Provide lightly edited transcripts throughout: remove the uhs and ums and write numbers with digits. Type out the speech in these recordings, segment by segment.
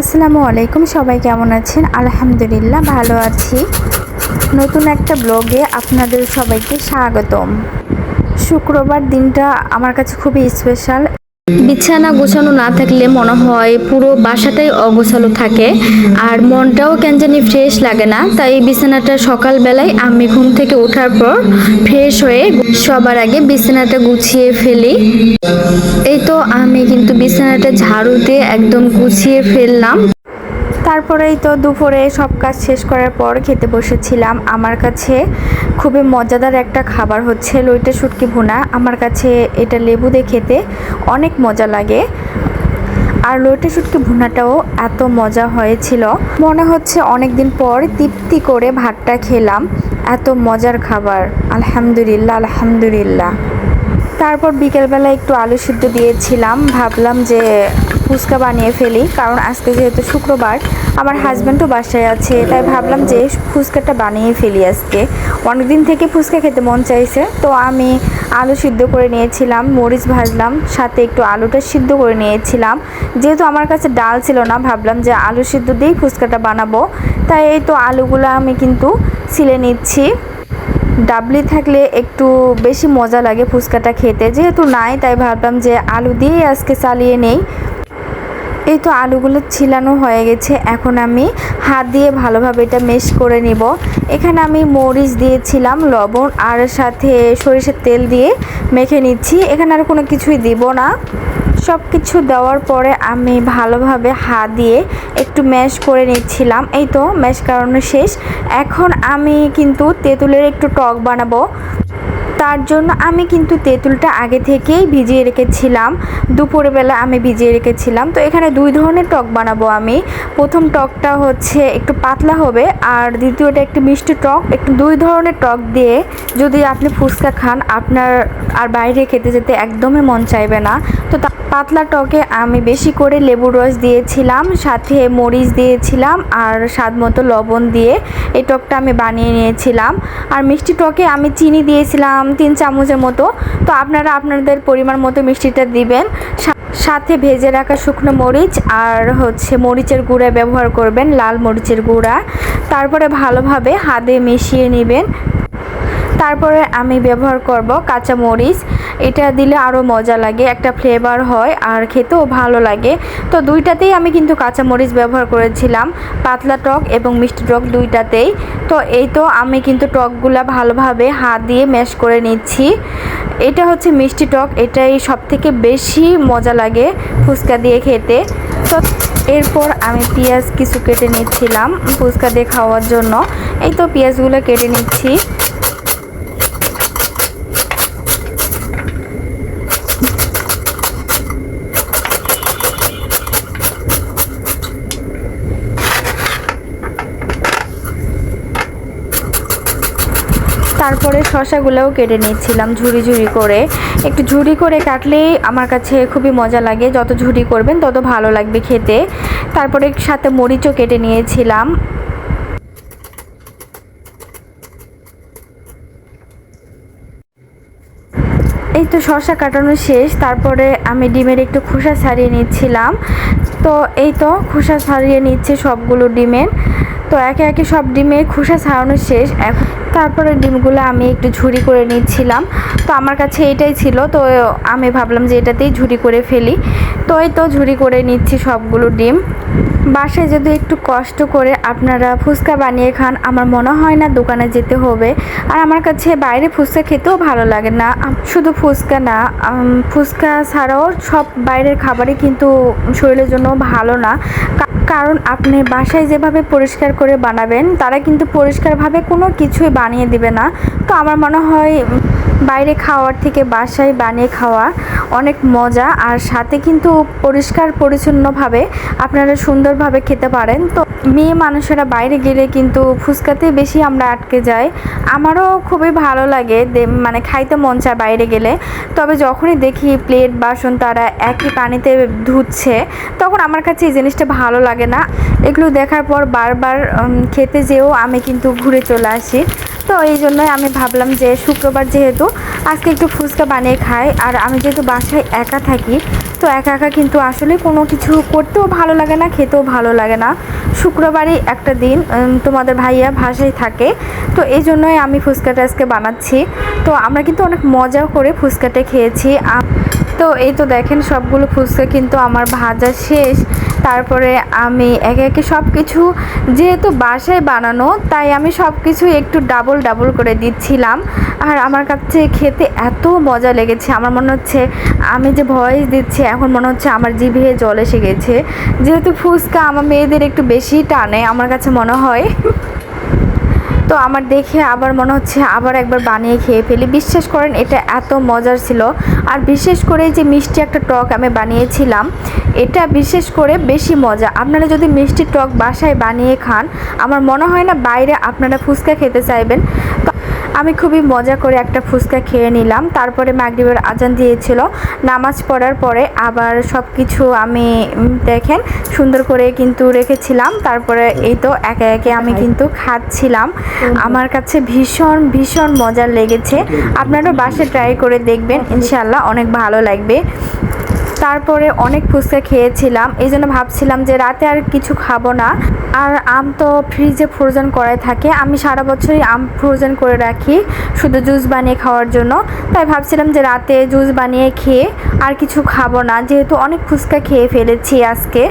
আসসালামু আলাইকুম, সবাই কেমন আছেন? আলহামদুলিল্লাহ ভালো আছি। নতুন একটা ব্লগে আপনাদের সবাইকে স্বাগতম। শুক্রবার দিনটা আমার কাছে খুবই স্পেশাল। বিছানা গোছানো না থাকলে মনে হয় পুরো বাসাটাই অগোছালো থাকে আর মনটাও কেন জানি ফ্রেশ লাগে না। তাই বিছানাটা সকালবেলায় আমি ঘুম থেকে ওঠার পর ফ্রেশ হয়ে সবার আগে বিছানাটা গুছিয়ে ফেলি। এই তো আমি কিন্তু বিছানাটা ঝাড়ু দিয়ে একদম গুছিয়ে ফেললাম। তারপরেই তো দুপুরে সব কাজ শেষ করার পর খেতে বসেছিলাম। আমার কাছে খুবই মজাদার একটা খাবার হচ্ছে লইটে শুটকি ভুনা। আমার কাছে এটা লেবু দিয়ে খেতে অনেক মজা লাগে। আর লইটে শুটকি ভুনাটাও এত মজা হয়েছিল, মনে হচ্ছে অনেক দিন পর তৃপ্তি করে ভাতটা খেলাম। এত মজার খাবার, আলহামদুলিল্লাহ আলহামদুলিল্লাহ। তারপর বিকেলবেলা একটু আলু সিদ্ধ দিয়েছিলাম, ভাবলাম যে ফুচকা বানিয়ে ফেলি, কারণ আজকে যেহেতু শুক্রবার আমার হাজব্যান্ডও বাসায় আছে, তাই ভাবলাম যে ফুচকাটা বানিয়ে ফেলি আজকে। অনেকদিন থেকে ফুচকা খেতে মন চাইছে, তো আমি আলু সিদ্ধ করে নিয়েছিলাম, মরিচ ভাজলাম, সাথে একটু আলুটা সিদ্ধ করে নিয়েছিলাম। যেহেতু আমার কাছে ডাল ছিল না, ভাবলাম যে আলু সিদ্ধ দিয়েই ফুচকাটা বানাবো। তাই এই তো আলুগুলো আমি কিন্তু ছিলে নিচ্ছি। ডাবলি থাকলে একটু বেশি মজা লাগে ফুচকাটা খেতে, যেহেতু নাই তাই ভাবলাম যে আলু দিয়েই আজকে চালিয়ে নেই। এই তো আলুগুলো ছিলানো হয়ে গেছে, এখন আমি হাত দিয়ে ভালোভাবে এটা মেশ করে নিব। এখানে আমি মরিচ দিয়েছিলাম, লবণ আর সাথে সরিষার তেল দিয়ে মেখে নিচ্ছি। এখানে আর কোনো কিছুই দিব না। সব কিছু দেওয়ার পরে আমি ভালোভাবে হাত দিয়ে একটু ম্যাশ করে নিচ্ছিলাম। এই তো ম্যাশ করানো শেষ। এখন আমি কিন্তু তেঁতুলের একটু টক বানাবো। তার জন্য আমি কিন্তু তেঁতুলটা আগে থেকেই ভিজিয়ে রেখেছিলাম, দুপুরবেলা আমি ভিজিয়ে রেখেছিলাম। তো এখানে দুই ধরনের টক বানাবো আমি। প্রথম টকটা হচ্ছে একটু পাতলা হবে, আর দ্বিতীয়টা একটু মিষ্টি টক। একটু দুই ধরনের টক দিয়ে যদি আপনি ফুচকা খান, আপনার আর বাইরে খেতে যেতে একদমই মন চাইবে না। তো পাতলা টকে আমি বেশি করে লেবুর রস দিয়েছিলাম, সাথে মরিচ দিয়েছিলাম আর স্বাদ মতো লবণ দিয়ে এই টকটা আমি বানিয়ে নিয়েছিলাম। আর মিষ্টি টকে আমি চিনি দিয়েছিলাম 3 চামচের মতো। তো আপনারা আপনাদের পরিমাণ মতো মিষ্টিটা দিবেন। সাথে ভেজে রাখা শুকনো মরিচ আর হচ্ছে মরিচের গুঁড়া ব্যবহার করবেন, লাল মরিচের গুঁড়া। তারপরে ভালোভাবে হাতে মিশিয়ে নেবেন। তারপরে আমি ব্যবহার করব কাঁচা মরিচ। এটা দিলে আরও মজা লাগে, একটা ফ্লেভার হয় আর খেতেও ভালো লাগে। তো দুইটাতেই আমি কিন্তু কাঁচা মরিচ ব্যবহার করেছিলাম, পাতলা টক এবং মিষ্টি টক দুইটাতেই। তো এই তো আমি কিন্তু টকগুলা ভালোভাবে হাত দিয়ে ম্যাশ করে নিচ্ছি। এটা হচ্ছে মিষ্টি টক, এটাই সবথেকে বেশি মজা লাগে ফুচকা দিয়ে খেতে। তো এরপর আমি পেঁয়াজ কিছু কেটে নিচ্ছিলাম ফুচকা দিয়ে খাওয়ার জন্য। এই তো পেঁয়াজগুলো কেটে নিচ্ছি। তারপরে শসাগুলোও কেটে নিচ্ছিলাম ঝুরি ঝুরি করে। একটু ঝুরি করে কাটলেই আমার কাছে খুবই মজা লাগে, যত ঝুরি করবেন তত ভালো লাগবে খেতে। তারপরে সাথে মরিচও কেটে নিয়েছিলাম। এই তো শসা কাটানো শেষ। তারপরে আমি ডিমের একটু খোসা ছাড়িয়ে নিচ্ছিলাম। তো এই তো খোসা ছাড়িয়ে নিচ্ছে সবগুলো ডিমের। তো একে একে সব ডিমের খোসা ছাড়ানো শেষ। এখন তারপরে ডিমগুলো আমি একটু ঝুরি করে নিচ্ছিলাম। তো আমার কাছে এটাই ছিল, তো আমি ভাবলাম যে এটাতেই ঝুরি করে ফেলি। তো এই তো ঝুরি করে নিচ্ছি সবগুলো ডিম। বাসায় যদি একটু কষ্ট করে আপনারা ফুচকা বানিয়ে খান, আমার মনে হয় না দোকানে যেতে হবে। আর আমার কাছে বাইরে ফুচকা খেতেও ভালো লাগে না। শুধু ফুচকা না, ফুচকা ছাড়াও সব বাইরের খাবারই কিন্তু শরীরের জন্য ভালো না। কারণ আপনি বাসায় যেভাবে পরিষ্কার করে বানাবেন, তারা কিন্তু পরিষ্কারভাবে কোনো কিছুই বানিয়ে দিবে না। তো আমার মনে হয় বাইরে খাওয়ার থেকে বাসায় বানিয়ে খাওয়া অনেক মজা, আর সাথে কিন্তু পরিষ্কার পরিচ্ছন্নভাবে আপনারা সুন্দরভাবে খেতে পারেন। তো মেয়ে মানুষেরা বাইরে গেলে কিন্তু ফুচকাতে বেশি আমরা আটকে যাই। আমারও খুবই ভালো লাগে, মানে খাইতে মন চায় বাইরে গেলে। তবে যখনই দেখি প্লেট বাসন তারা একই পানিতে ধুচ্ছে, তখন আমার কাছে এই জিনিসটা ভালো লাগে না। এগুলো দেখার পর বারবার খেতে যেও আমি কিন্তু ঘুরে চলে আসি। তো এই জন্যই আমি ভাবলাম যে শুক্রবার যেহেতু আজকে একটু ফুচকা বানিয়ে খাই। আর আমি যেহেতু বাসায় একা থাকি, তো একা একা কিন্তু আসলে কোনো কিছু করতেও ভালো লাগে না, খেতেও ভালো লাগে না। শুক্রবারই একটা দিন তোমাদের ভাইয়া বাসায় থাকে, তো এই জন্যই আমি ফুচকাটা আজকে বানাচ্ছি। তো আমরা কিন্তু অনেক মজা করে ফুচকাটা খেয়েছি। তো এই তো দেখেন সবগুলো ফুচকা কিন্তু আমার ভাজা শেষ। তারপরে আমি একে একে সব কিছু, যেহেতু বাসায় বানানো তাই আমি সব কিছু একটু ডাবল ডাবল করে দিচ্ছিলাম। আর আমার কাছে খেতে এত মজা লেগেছে, আমার মনে হচ্ছে আমি যে ভয়েস দিচ্ছি এখন মনে হচ্ছে আমার জিভে জল এসে গেছে। যেহেতু ফুচকা আমার মেয়েদের একটু বেশি টানে আমার কাছে মনে হয়, তো আমার দেখে আবার মনে হচ্ছে আবার একবার বানিয়ে খেয়ে ফেলি। বিশ্বাস করেন এটা এত মজার ছিল। আর বিশেষ করে যে মিষ্টি একটা টক আমি বানিয়েছিলাম, এটা বিশেষ করে বেশি মজা। আপনারা যদি মিষ্টি টক বাসায় বানিয়ে খান, আমার মনে হয় না বাইরে আপনারা ফুচকা খেতে চাইবেন। আমি খুবই মজা করে একটা ফুচকা খেয়ে নিলাম। তারপরে মাগরিবের আজান দিয়েছিল, নামাজ পড়ার পরে আবার সব কিছু আমি দেখেন সুন্দর করে কিন্তু রেখেছিলাম। তারপরে এই তো একে একে আমি কিন্তু খাচ্ছিলাম। আমার কাছে ভীষণ ভীষণ মজার লেগেছে। আপনারা বাসায় ট্রাই করে দেখবেন, ইনশাল্লাহ অনেক ভালো লাগবে। তারপরে অনেক ফুচকা খেয়েছিলাম, এই জন্য ভাবছিলাম যে রাতে আর কিছু খাবো না। আর আম তো ফ্রিজে ফ্রোজেন করাই থাকে, আমি সারা বছরই আম ফ্রোজেন করে রাখি শুধু জুস বানিয়ে খাওয়ার জন্য। তাই ভাবছিলাম যে রাতে জুস বানিয়ে খেয়ে আর কিছু খাবো না, যেহেতু অনেক ফুচকা খেয়ে ফেলেছি আজকে।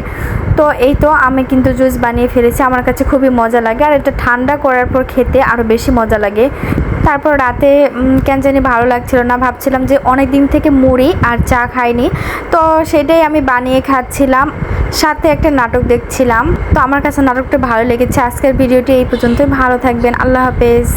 তো এই তো আমি কিন্তু জুস বানিয়ে ফেলেছি, আমার কাছে খুবই মজা লাগে। আর এটা ঠান্ডা করার পর খেতে আরও বেশি মজা লাগে। তারপর রাতে কেন জানি ভালো লাগছিল না, ভাবছিলাম যে অনেক দিন থেকে মুড়ি আর চা খাইনি, তো সেটাই আমি বানিয়ে খাচ্ছিলাম, সাথে একটা নাটক দেখছিলাম। তো আমার কাছে নাটকটা ভালো লেগেছে। আজকের ভিডিওটি এই পর্যন্তই, ভালো থাকবেন, আল্লাহ হাফেজ।